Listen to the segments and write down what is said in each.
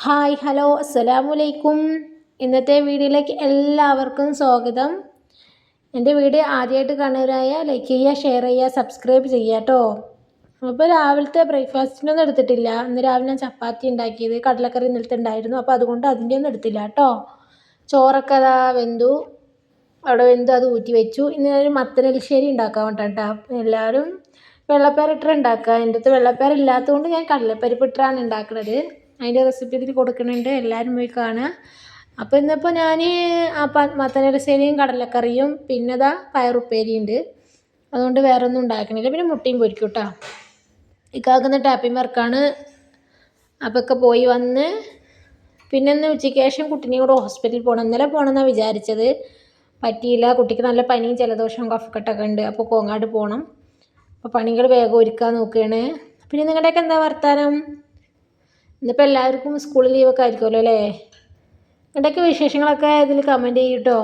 Hi hello അസ്സലാമലൈക്കും. ഇന്നത്തെ വീഡിയോയിലേക്ക് എല്ലാവർക്കും സ്വാഗതം. എൻ്റെ വീഡിയോ ആദ്യമായിട്ട് കാണുന്നവരായ ലൈക്ക് ചെയ്യുക, ഷെയർ ചെയ്യുക, സബ്സ്ക്രൈബ് ചെയ്യുക കേട്ടോ. അപ്പോൾ രാവിലത്തെ ബ്രേക്ക്ഫാസ്റ്റിനൊന്നും എടുത്തിട്ടില്ല. ഇന്ന് രാവിലെ ഞാൻ ചപ്പാത്തി ഉണ്ടാക്കിയത്, കടലക്കറി ഇന്നലത്തെ ഉണ്ടായിരുന്നു. അപ്പോൾ അതുകൊണ്ട് അതിൻ്റെ ഒന്നും എടുത്തില്ല കേട്ടോ. ചോറൊക്കെ അതാ വെന്തു, അവിടെ വെന്തു, അത് ഊറ്റി വെച്ചു. ഇന്ന് ഒരു മത്തനെലിശ്ശേരി ഉണ്ടാക്കാൻ വേണ്ടിയിട്ടാ. എല്ലാവരും വെള്ളപ്പയറിട്ട് ഉണ്ടാക്കുക. എൻ്റെ അടുത്ത് വെള്ളപ്പയറില്ലാത്തതുകൊണ്ട് ഞാൻ കടലപ്പരിപ്പിട്ടാണ് ഉണ്ടാക്കുന്നത്. അതിൻ്റെ റെസിപ്പി ഇതിൽ കൊടുക്കുന്നുണ്ട്, എല്ലാവരും പോയി കാണുക. അപ്പോൾ ഇന്നിപ്പോൾ ഞാൻ മത്തനെലിശ്ശേരിയും കടലക്കറിയും പിന്നെ ഇതാ പയറുപ്പേരിയുണ്ട്. അതുകൊണ്ട് വേറെ ഒന്നും ഉണ്ടാക്കണില്ല. പിന്നെ മുട്ടയും പൊരിക്കും കേട്ടോ. ഇക്കാക്കുന്ന ടാപ്പിംഗ് വർക്കാണ്. അപ്പോൾ ഒക്കെ പോയി വന്ന് പിന്നെ ഇന്ന് ഉച്ചയ്ക്ക് ശേഷം കുട്ടീനെയും കൂടെ ഹോസ്പിറ്റലിൽ പോകണം. ഇന്നലെ പോകണമെന്നാണ് വിചാരിച്ചത്, പറ്റിയില്ല. കുട്ടിക്ക് നല്ല പനിയും ജലദോഷവും കഫക്കെട്ടൊക്കെ ഉണ്ട്. അപ്പോൾ കോങ്ങാട് പോകണം. അപ്പോൾ പണികൾ വേഗം ഒരുക്കാൻ നോക്കുകയാണ്. പിന്നെ നിങ്ങളുടെയൊക്കെ എന്താ വർത്താനം? ഇന്നിപ്പോൾ എല്ലാവർക്കും സ്കൂൾ ലീവൊക്കെ ആയിരിക്കുമല്ലോ അല്ലേ? നിങ്ങളുടെയൊക്കെ വിശേഷങ്ങളൊക്കെ ഇതിൽ കമൻറ്റ് ചെയ്യൂട്ടോ.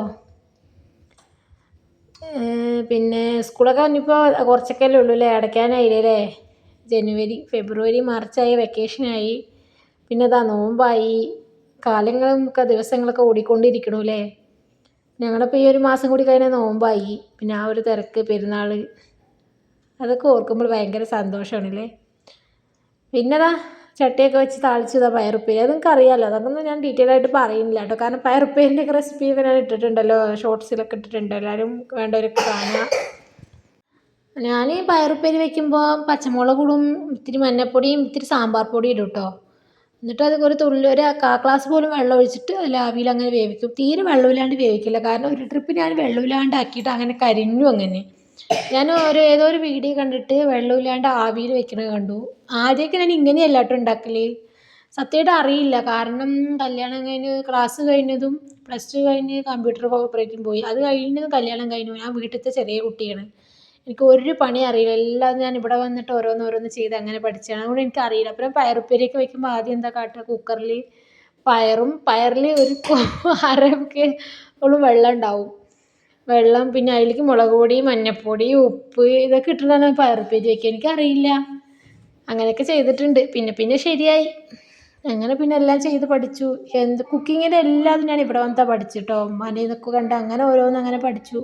പിന്നെ സ്കൂളൊക്കെ ഇനിയിപ്പോൾ കുറച്ചൊക്കെ അല്ലേ ഉള്ളൂ അല്ലേ, അടയ്ക്കാനായില്ലേ അല്ലേ? ജനുവരി, ഫെബ്രുവരി, മാർച്ചായി, വെക്കേഷനായി. പിന്നെ അതാ നോമ്പായി. കാലങ്ങളൊക്കെ ദിവസങ്ങളൊക്കെ ഓടിക്കൊണ്ടിരിക്കണു അല്ലേ? ഞങ്ങളിപ്പോൾ ഈ ഒരു മാസം കൂടി കഴിഞ്ഞാൽ നോമ്പായി. പിന്നെ ആ ഒരു തിരക്ക്, പെരുന്നാൾ, അതൊക്കെ ഓർക്കുമ്പോൾ ഭയങ്കര സന്തോഷമാണല്ലേ. പിന്നെതാ ചട്ടിയൊക്കെ വെച്ച് താളിച്ചതാ പയറുപ്പേരി. അത് നിങ്ങൾക്ക് അറിയാമല്ലോ, അതൊന്നും ഞാൻ ഡീറ്റെയിൽ ആയിട്ട് പറയുന്നില്ല കേട്ടോ. കാരണം പയറുപ്പേരിൻ്റെയൊക്കെ റെസിപ്പിയൊക്കെ ഞാൻ ഇട്ടിട്ടുണ്ടല്ലോ, ഷോർട്സിലൊക്കെ ഇട്ടിട്ടുണ്ട്. എല്ലാവരും വേണ്ടവരൊക്കെ കാണുക. ഞാൻ ഈ പയറുപ്പേരി വയ്ക്കുമ്പോൾ പച്ചമുളക് ഇടും, ഇത്തിരി മഞ്ഞൾപ്പൊടിയും ഇത്തിരി സാമ്പാർ പൊടിയും ഇടും കേട്ടോ. എന്നിട്ട് അത് ഒരു തുള്ളി, ഒരു ഗ്ലാസ് പോലും വെള്ളം ഒഴിച്ചിട്ട് അതിൽ ആവിയിൽ അങ്ങനെ വേവിക്കും. തീരെ വെള്ളമില്ലാണ്ട് വേവിക്കില്ല. കാരണം ഒരു ട്രിപ്പ് ഞാൻ വെള്ളമില്ലാണ്ടാക്കിയിട്ട് അങ്ങനെ കരിഞ്ഞു. അങ്ങനെ ഞാൻ ഏതോ ഒരു വീഡിയോ കണ്ടിട്ട് വെള്ളമില്ലാണ്ട് ആവിയിൽ വെക്കണത് കണ്ടു. ആദ്യമൊക്കെ ഞാൻ ഇങ്ങനെയല്ല കേട്ടോ ഉണ്ടാക്കൽ. സത്യമായിട്ട് അറിയില്ല. കാരണം കല്യാണം കഴിഞ്ഞ് ക്ലാസ് കഴിഞ്ഞതും +2 കഴിഞ്ഞ് കമ്പ്യൂട്ടർ ഓപ്പറേറ്റിംഗ് പോയി. അത് കഴിഞ്ഞതും കല്യാണം കഴിഞ്ഞു. ഞാൻ വീട്ടിലത്തെ ചെറിയ കുട്ടിയാണ്. എനിക്ക് ഒരു പണി അറിയില്ല. എല്ലാം ഞാൻ ഇവിടെ വന്നിട്ട് ഓരോന്നോരോന്ന് ചെയ്ത് അങ്ങനെ പഠിച്ചതാണ്. അതുകൊണ്ട് എനിക്കറിയില്ല. അപ്പം പയറുപ്പേരിയൊക്കെ വയ്ക്കുമ്പോൾ ആദ്യം എന്താ കാട്ടുക, കുക്കറിൽ പയറിൽ ഒരു അരയൊക്കെ വെള്ളം ഉണ്ടാവും. വെള്ളം, പിന്നെ അതിലേക്ക് മുളക് പൊടി, മഞ്ഞൾപ്പൊടി, ഉപ്പ്, ഇതൊക്കെ ഇട്ടിട്ടാണ് പയറുപ്പേരി വയ്ക്കുക. എനിക്കറിയില്ല. അങ്ങനെയൊക്കെ ചെയ്തിട്ടുണ്ട്. പിന്നെ ശരിയായി. അങ്ങനെ പിന്നെ എല്ലാം ചെയ്ത് പഠിച്ചു. കുക്കിങ്ങിൻ്റെ എല്ലാതും ഞാൻ ഇവിടെ വന്നിട്ടാണ് പഠിച്ചു കേട്ടോ. ഉമ്മാൻ്റെ ഇതൊക്കെ കണ്ട് അങ്ങനെ ഓരോന്ന് അങ്ങനെ പഠിച്ചു.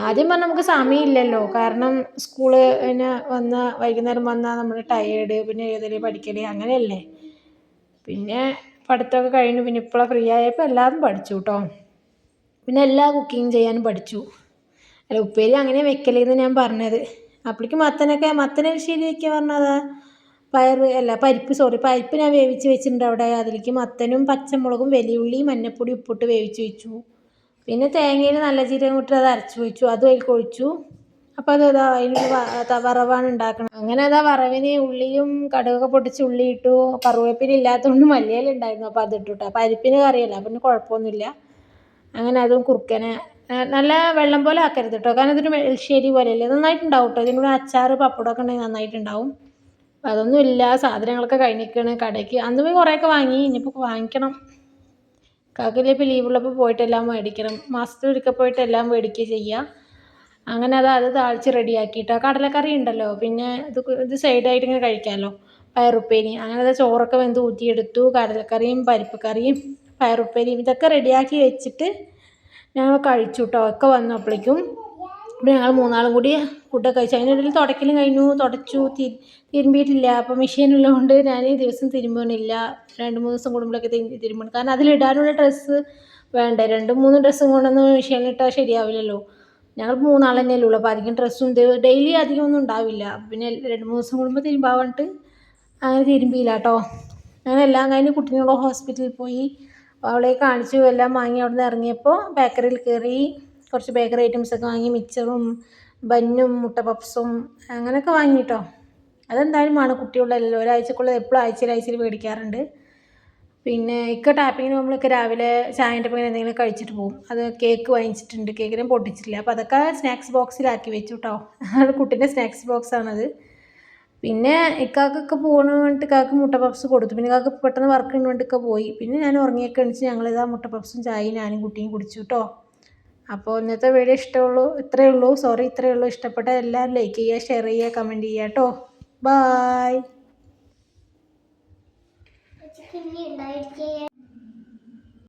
ആദ്യം പറഞ്ഞാൽ നമുക്ക് സമയമില്ലല്ലോ. കാരണം സ്കൂള് പിന്നെ വൈകുന്നേരം വന്നാൽ നമ്മൾ ടയേർഡ്, പിന്നെ എഴുതൽ പഠിക്കൽ അങ്ങനെയല്ലേ. പിന്നെ പഠിത്തമൊക്കെ കഴിഞ്ഞു. പിന്നെ ഇപ്പോഴാണ് ഫ്രീ ആയപ്പോൾ എല്ലാതും പഠിച്ചു കേട്ടോ. പിന്നെ എല്ലാ കുക്കിങ് ചെയ്യാനും പഠിച്ചു. അല്ല, ഉപ്പേരി അങ്ങനെ വെക്കലെന്ന് ഞാൻ പറഞ്ഞത്. അപ്പോഴേക്ക് മത്തനെലിശ്ശേരി വയ്ക്കുക പറഞ്ഞതാ. പരിപ്പ് ഞാൻ വേവിച്ച് വെച്ചിട്ടുണ്ട് അവിടെ. അതിലേക്ക് മത്തനും പച്ചമുളകും വലിയുള്ളി മഞ്ഞൾപ്പൊടി ഉപ്പിട്ട് വേവിച്ച് വെച്ചു. പിന്നെ തേങ്ങയിൽ നല്ല ജീരകം ഇട്ട് അത് അരച്ച് വെച്ചു. അതും അതിലേക്ക് ഒഴിച്ചു. അപ്പോൾ അതിന് വറവാണ് ഉണ്ടാക്കുന്നത്. അങ്ങനെ വറവിന് ഉള്ളിയും കടുകൊക്കെ പൊട്ടിച്ച് ഉള്ളി ഇട്ടു. കറിവേപ്പില ഇല്ലാത്തതുകൊണ്ട് മല്ലിയില ഉണ്ടായിരുന്നു, അപ്പോൾ അത് ഇട്ടു കേട്ടോ. പരിപ്പിന് കറിയല്ല, അപ്പം കുഴപ്പമൊന്നുമില്ല. അങ്ങനെ അതും കുറുക്കനെ നല്ല വെള്ളം പോലെ ആക്കരുത് കേട്ടോ. കാരണം ഇതൊരു എലിശ്ശേരി പോലെയല്ലേ. നന്നായിട്ടുണ്ടാവും കേട്ടോ. ഇതിൻ്റെ കൂടെ അച്ചാർ പപ്പടമൊക്കെ ഉണ്ടെങ്കിൽ നന്നായിട്ടുണ്ടാവും. അപ്പോൾ അതൊന്നും ഇല്ല. സാധനങ്ങളൊക്കെ കഴിഞ്ഞിരിക്കുകയാണ്. കടയ്ക്ക് അന്ന് പോയി കുറേയൊക്കെ വാങ്ങി. ഇനിയിപ്പോൾ വാങ്ങിക്കണം. കാക്കിലിപ്പോൾ ലീവുള്ളപ്പോൾ പോയിട്ടെല്ലാം മേടിക്കണം. മാസത്തിലൊരിക്കൽ പോയിട്ട് എല്ലാം മേടിക്കുക ചെയ്യുക. അങ്ങനെ അത് താളിച്ച് റെഡിയാക്കിയിട്ട് കടലക്കറി ഉണ്ടല്ലോ. പിന്നെ ഇത് സൈഡായിട്ട് ഇങ്ങനെ കഴിക്കാമല്ലോ, പയറുപ്പേരി. അങ്ങനെ ചോറൊക്കെ വെന്ത് ഊറ്റിയെടുത്തു. കടലക്കറിയും പരിപ്പ് കറിയും പയറുപ്പേരിയും ഇതൊക്കെ റെഡിയാക്കി വെച്ചിട്ട് ഞങ്ങൾ കഴിച്ചു കേട്ടോ. ഒക്കെ വന്നു അപ്പോഴേക്കും. അപ്പോൾ ഞങ്ങൾ മൂന്നാളും കൂടി ഫുഡൊക്കെ കഴിച്ചു. അതിനിടയിൽ തുടയ്ക്കലും കഴിഞ്ഞു. തുടച്ചു, തിരുമ്പിയിട്ടില്ല. അപ്പോൾ മെഷീനുള്ളതുകൊണ്ട് ഞാൻ ഈ ദിവസം തിരുമ്പണില്ല. 2-3 ദിവസം കൂടുമ്പോഴൊക്കെ തിരുമ്പണം. കാരണം അതിലിടാനുള്ള ഡ്രസ്സ് വേണ്ടേ. 2-3 ഡ്രസ്സും കൊണ്ടൊന്നും മെഷീനിലിട്ടാൽ ശരിയാവില്ലല്ലോ. ഞങ്ങൾ 3 ആൾ തന്നെയല്ലേ ഉള്ളൂ. അപ്പോൾ അധികം ഡ്രസ്സും ഡെയിലി അധികം ഒന്നും ഉണ്ടാവില്ല. പിന്നെ 2-3 ദിവസം കൂടുമ്പോൾ തിരുമ്പാൻ അങ്ങനെ തിരുമ്പിയില്ല കേട്ടോ. അങ്ങനെ എല്ലാം കഴിഞ്ഞ് കുട്ടീനോട് ഹോസ്പിറ്റലിൽ പോയി. അവളെ കാണിച്ചു, എല്ലാം വാങ്ങി. അവിടെ നിന്ന് ഇറങ്ങിയപ്പോൾ ബേക്കറിയിൽ കയറി. കുറച്ച് ബേക്കറി ഐറ്റംസൊക്കെ വാങ്ങി. മിക്സറും ബന്നും മുട്ട പപ്സും അങ്ങനെയൊക്കെ വാങ്ങി കേട്ടോ. അതെന്തായാലും വേണം, കുട്ടികളുള്ളതല്ലോ. ഒരാഴ്ചക്കുള്ളത് എപ്പോഴും ആഴ്ചയിൽ മേടിക്കാറുണ്ട്. പിന്നെ ടാപ്പിങ്ങിന് നമ്മളൊക്കെ രാവിലെ ചായൻ്റെ ഒപ്പം എന്തെങ്കിലും കഴിച്ചിട്ട് പോകും. അത് കേക്ക് വാങ്ങിച്ചിട്ടുണ്ട്. കേക്കിനെ പൊട്ടിച്ചിട്ടില്ല. അപ്പോൾ അതൊക്കെ സ്നാക്സ് ബോക്സിലാക്കി വെച്ചു കേട്ടോ. അത് കുട്ടീൻ്റെ സ്നാക്സ് ബോക്സാണത്. പിന്നെ ഇക്കാക്കൊക്കെ പോകണമെന്ന് പറഞ്ഞിട്ട് ഇക്കാക്ക് മുട്ട പപ്സ് കൊടുത്തു. പിന്നെ ഇക്കാക്ക് പെട്ടെന്ന് വർക്ക് വേണ്ടിയൊക്കെ പോയി. പിന്നെ ഞാൻ ഉറങ്ങിയൊക്കെ എണിച്ച് ഞങ്ങളിതാ മുട്ട പപ്സും ചായയും ഞാനും കുട്ടിയും കുടിച്ചു കേട്ടോ. അപ്പോൾ ഇന്നത്തെ വീഡിയോ ഇത്രയേ ഉള്ളൂ. ഇഷ്ടപ്പെട്ട എല്ലാവരും ലൈക്ക് ചെയ്യുക, ഷെയർ ചെയ്യുക, കമൻറ്റ് ചെയ്യുക കേട്ടോ. ബായ്. പിന്നെ ഉണ്ടായിരിക്കുക